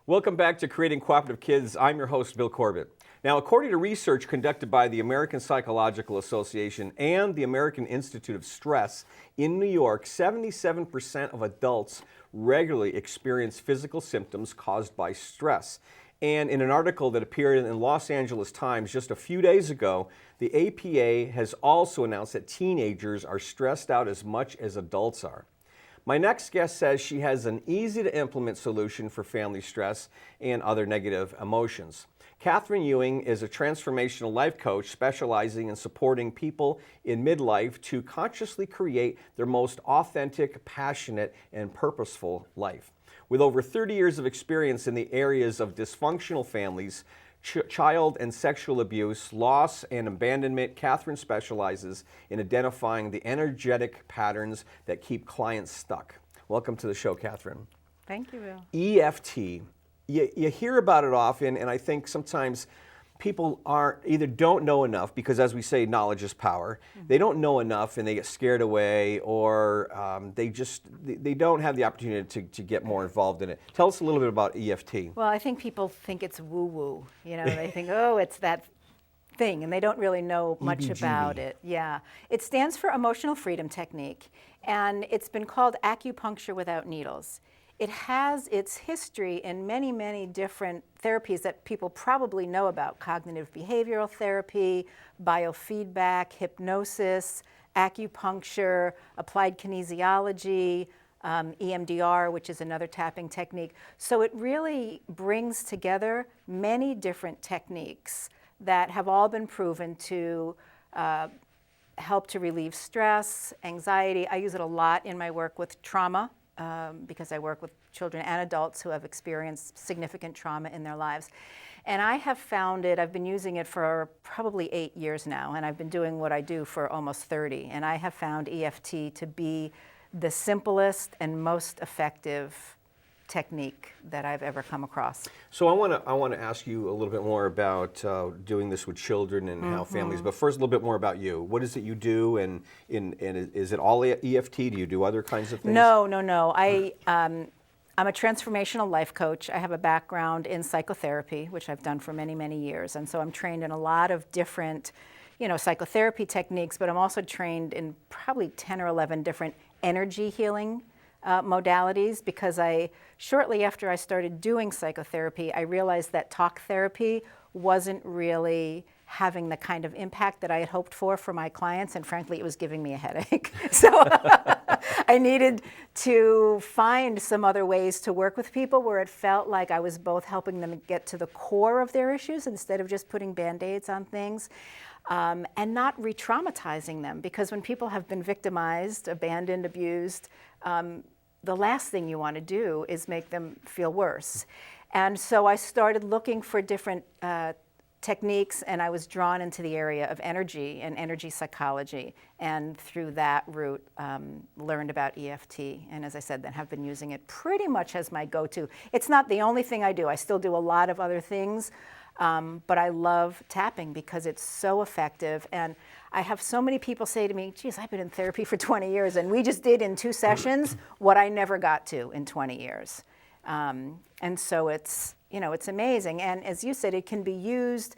Welcome back to Creating Cooperative Kids. I'm your host, Bill Corbett. Now, according to research conducted by the American Psychological Association and the American Institute of Stress in New York, 77% of adults regularly experience physical symptoms caused by stress. And in an article that appeared in the Los Angeles Times just a few days ago, the APA has also announced that teenagers are stressed out as much as adults are. My next guest says she has an easy-to-implement solution for family stress and other negative emotions. Catherine Ewing is a transformational life coach specializing in supporting people in midlife to consciously create their most authentic, passionate, and purposeful life. With over 30 years of experience in the areas of dysfunctional families, child and sexual abuse, loss, and abandonment, Catherine specializes in identifying the energetic patterns that keep clients stuck. Welcome to the show, Catherine. Thank you, Bill. EFT. You hear about it often, and I think sometimes people either don't know enough, because as we say, knowledge is power. They don't know enough and they get scared away, or they don't have the opportunity to get more involved in it. Tell us a little bit about EFT. Well, I think people think it's woo-woo. You know, they think, oh, it's that thing, and they don't really know much about it. Yeah. It stands for Emotional Freedom Technique, and it's been called acupuncture without needles. It has its history in many, many different therapies that people probably know about: cognitive behavioral therapy, biofeedback, hypnosis, acupuncture, applied kinesiology, EMDR, which is another tapping technique. So it really brings together many different techniques that have all been proven to help to relieve stress, anxiety. I use it a lot in my work with trauma, because I work with children and adults who have experienced significant trauma in their lives. And I have found it, I've been using it for probably 8 years now, and I've been doing what I do for almost 30. And I have found EFT to be the simplest and most effective technique that I've ever come across. So I want to ask you a little bit more about doing this with children and how families. But first, a little bit more about you. What is it you do, and is it all EFT? Do you do other kinds of things? No. I'm a transformational life coach. I have a background in psychotherapy, which I've done for many, many years, and so I'm trained in a lot of different, psychotherapy techniques. But I'm also trained in probably 10 or 11 different energy healing modalities, because shortly after I started doing psychotherapy, I realized that talk therapy wasn't really having the kind of impact that I had hoped for my clients, and frankly, it was giving me a headache. So I needed to find some other ways to work with people where it felt like I was both helping them get to the core of their issues instead of just putting Band-Aids on things. And not re-traumatizing them, because when people have been victimized, abandoned, abused, the last thing you want to do is make them feel worse. And so I started looking for different techniques, and I was drawn into the area of energy and energy psychology, and through that route learned about EFT, and as I said, then have been using it pretty much as my go-to. It's not the only thing I do. I still do a lot of other things, but I love tapping because it's so effective. And I have so many people say to me, geez, I've been in therapy for 20 years, and we just did in 2 sessions what I never got to in 20 years. And so it's amazing. And as you said, it can be used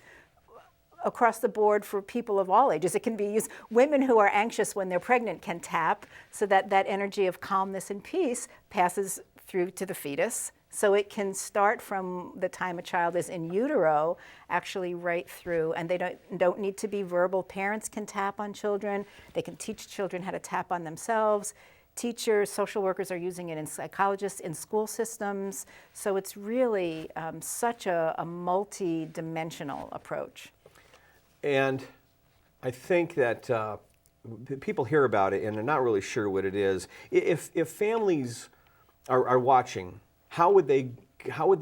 across the board for people of all ages. It can be used, women who are anxious when they're pregnant can tap, so that that energy of calmness and peace passes through to the fetus. So it can start from the time a child is in utero, actually right through, and they don't need to be verbal. Parents can tap on children. They can teach children how to tap on themselves. Teachers, social workers are using it, in psychologists, in school systems. So it's really such a multi-dimensional approach. And I think that people hear about it and they're not really sure what it is. If families are watching, how would they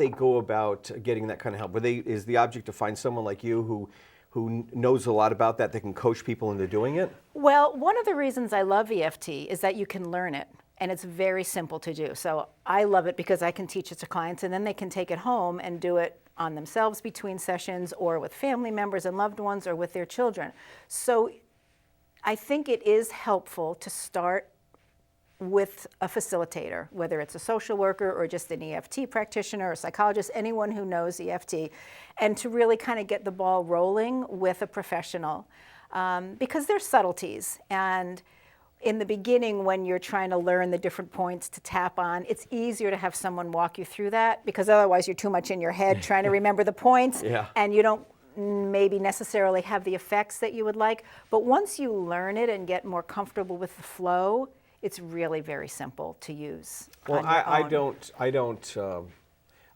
go about getting that kind of help? Is the object to find someone like you who knows a lot about that can coach people into doing it? Well, one of the reasons I love EFT is that you can learn it, and it's very simple to do. So I love it because I can teach it to clients, and then they can take it home and do it on themselves between sessions, or with family members and loved ones, or with their children. So I think it is helpful to start with a facilitator, whether it's a social worker or just an EFT practitioner or psychologist, anyone who knows EFT, and to really kind of get the ball rolling with a professional. Because there's subtleties, and in the beginning when you're trying to learn the different points to tap on, it's easier to have someone walk you through that, because otherwise you're too much in your head trying to remember the points, and you don't maybe necessarily have the effects that you would like. But once you learn it and get more comfortable with the flow, it's really very simple to use. Well, I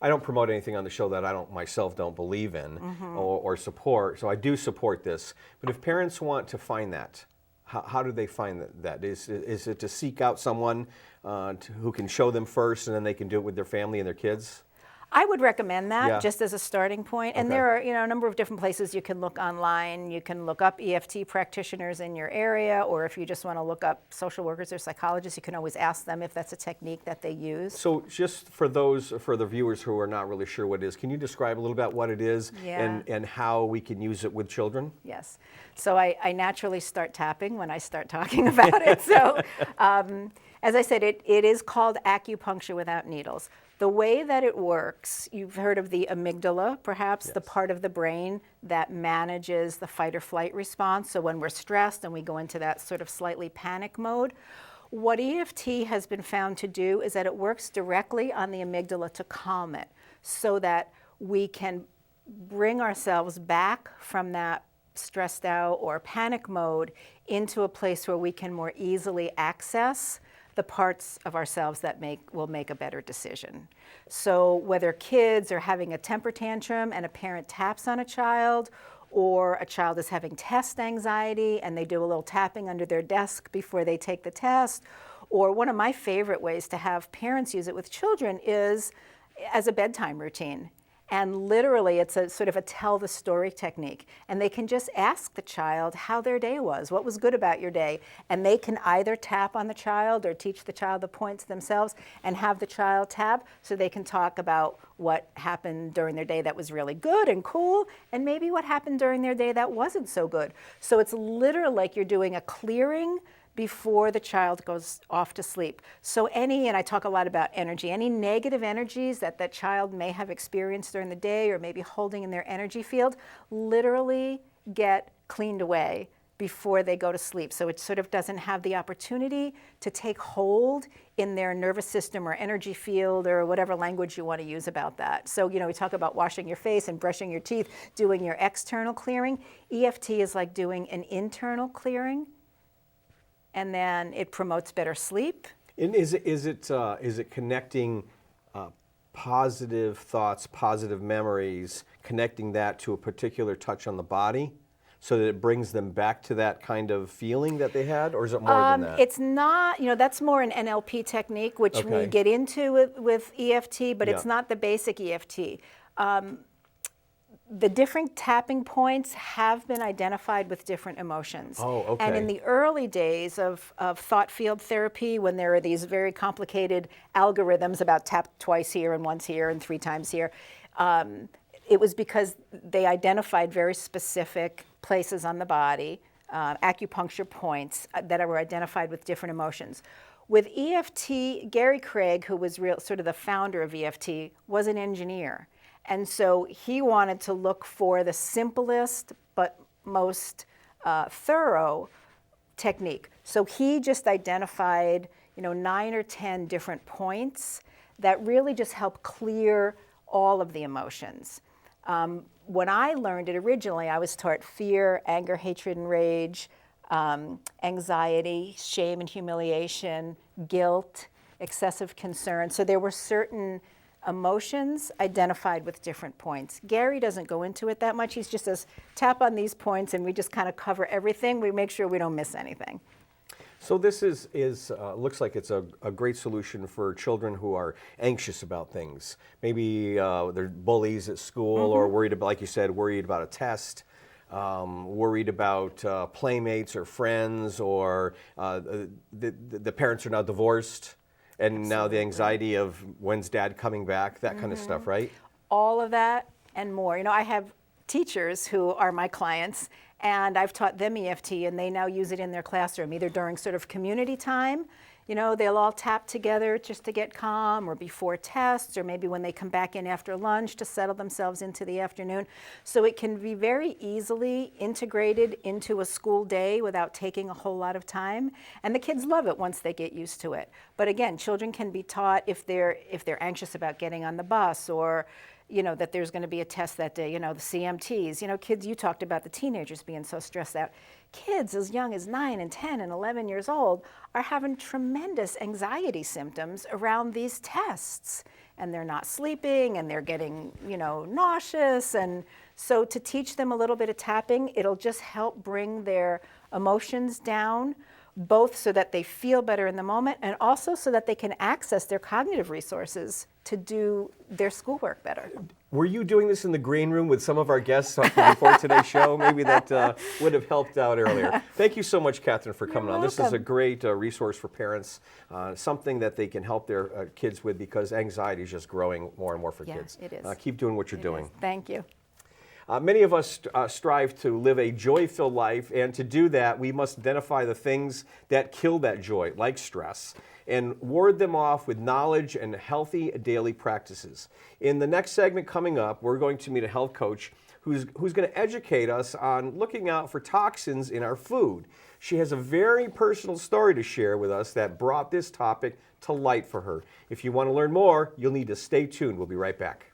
don't promote anything on the show that I myself don't believe in or support. So I do support this. But if parents want to find that, how do they find that? Is it to seek out someone who can show them first, and then they can do it with their family and their kids? I would recommend that just as a starting point. And Okay. there are, a number of different places you can look online. You can look up EFT practitioners in your area, or if you just want to look up social workers or psychologists, you can always ask them if that's a technique that they use. So just for the viewers who are not really sure what it is, can you describe a little bit what it is and how we can use it with children? Yes. So I naturally start tapping when I start talking about it. So as I said, it is called acupuncture without needles. The way that it works, you've heard of the amygdala, perhaps, the part of the brain that manages the fight or flight response. So when we're stressed and we go into that sort of slightly panic mode, what EFT has been found to do is that it works directly on the amygdala to calm it, so that we can bring ourselves back from that stressed out or panic mode into a place where we can more easily access the parts of ourselves that will make a better decision. So whether kids are having a temper tantrum and a parent taps on a child, or a child is having test anxiety and they do a little tapping under their desk before they take the test, or one of my favorite ways to have parents use it with children is as a bedtime routine. And literally, it's a sort of a tell the story technique. And they can just ask the child how their day was, what was good about your day. And they can either tap on the child or teach the child the points themselves and have the child tap, so they can talk about what happened during their day that was really good and cool, and maybe what happened during their day that wasn't so good. So it's literally like you're doing a clearing before the child goes off to sleep. So and I talk a lot about energy, any negative energies that that child may have experienced during the day or maybe holding in their energy field, literally get cleaned away before they go to sleep. So it sort of doesn't have the opportunity to take hold in their nervous system or energy field, or whatever language you want to use about that. So, we talk about washing your face and brushing your teeth, doing your external clearing. EFT is like doing an internal clearing, and then it promotes better sleep. And is it connecting positive thoughts, positive memories, connecting that to a particular touch on the body, so that it brings them back to that kind of feeling that they had, or is it more than that? It's not, that's more an NLP technique, which we get into with EFT, but it's not the basic EFT. The different tapping points have been identified with different emotions. Oh, okay. And in the early days of thought field therapy, when there are these very complicated algorithms about tap twice here and once here and 3 times here, it was because they identified very specific places on the body, acupuncture points that were identified with different emotions. With EFT, Gary Craig, who was sort of the founder of EFT, was an engineer. And so he wanted to look for the simplest but most thorough technique. So he just identified, 9 or 10 different points that really just help clear all of the emotions. When I learned it originally, I was taught fear, anger, hatred, and rage, anxiety, shame and humiliation, guilt, excessive concern. So there were certain emotions identified with different points. Gary doesn't go into it that much. He just says, tap on these points, and we just kind of cover everything. We make sure we don't miss anything. So this looks like it's a great solution for children who are anxious about things. Maybe they're bullies at school, or worried about, like you said, worried about a test, worried about playmates or friends, or the parents are now divorced. And now the anxiety of when's dad coming back, that kind of stuff, right? All of that and more. I have teachers who are my clients, and I've taught them EFT, and they now use it in their classroom, either during sort of community time, You know, they'll all tap together just to get calm, or before tests, or maybe when they come back in after lunch to settle themselves into the afternoon. So it can be very easily integrated into a school day without taking a whole lot of time. And the kids love it once they get used to it. But again, children can be taught if they're anxious about getting on the bus, or you know, that there's going to be a test that day, you know, the CMTs. You know, kids, you talked about the teenagers being so stressed out. Kids as young as 9 and 10 and 11 years old are having tremendous anxiety symptoms around these tests. And they're not sleeping, and they're getting, you know, nauseous. And so to teach them a little bit of tapping, it'll just help bring their emotions down, both so that they feel better in the moment, and also so that they can access their cognitive resources to do their schoolwork better. Were you doing this in the green room with some of our guests before today's show? Maybe that would have helped out earlier. Thank you so much, Catherine, for coming on. This is a great resource for parents, something that they can help their kids with, because anxiety is just growing more and more for kids. It is. Keep doing what you're doing. Thank you. Many of us strive to live a joy-filled life, and to do that, we must identify the things that kill that joy, like stress, and ward them off with knowledge and healthy daily practices. In the next segment coming up, we're going to meet a health coach who's going to educate us on looking out for toxins in our food. She has a very personal story to share with us that brought this topic to light for her. If you want to learn more, you'll need to stay tuned. We'll be right back.